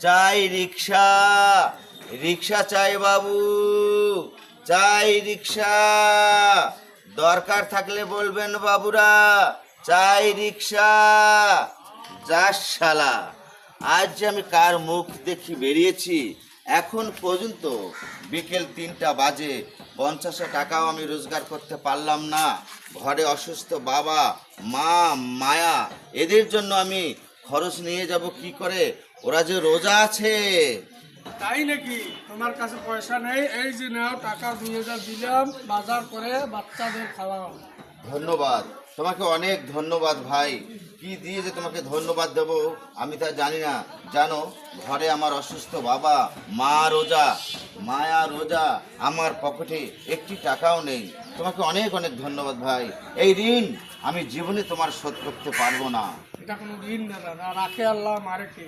চাই রিক্সা, রিক্সা চাই বাবু, চাই রিক্সা। দরকার থাকলে বলবেন বাবুরা, চাই রিক্সা। যাস শালা, আজ যে আমি কার মুখ দেখি বেরিয়েছি, এখন পর্যন্ত বিকেল 3টা বাজে 50 টাকাও আমি রোজগার করতে পারলাম না। ঘরে অসুস্থ বাবা মা মায়া, এদের জন্য আমি খরচ নিয়ে যাব কি করে? ওরা যে রোজা আছে। তাই নাকি? তোমার কাছে পয়সা নেই, এই যে নাও টাকা 2000 দিলাম, বাজার করে বাচ্চাদের খাওয়াও। ধন্যবাদ, তোমাকে অনেক ধন্যবাদ ভাই। কি দিয়ে যে তোমাকে ধন্যবাদ দেব আমি তা জানি না। জানো, ঘরে আমার অসুস্থ বাবা মা রোজা, মায়া রোজা, আমার পকেটে একটি টাকাও নেই। তোমাকে অনেক অনেক ধন্যবাদ ভাই। এই ঋণ আমি জীবনে তোমার শোধ করতে পারবো না। এটা কোনো ঋণ না দাদা, রাখে আল্লাহ মারে কে।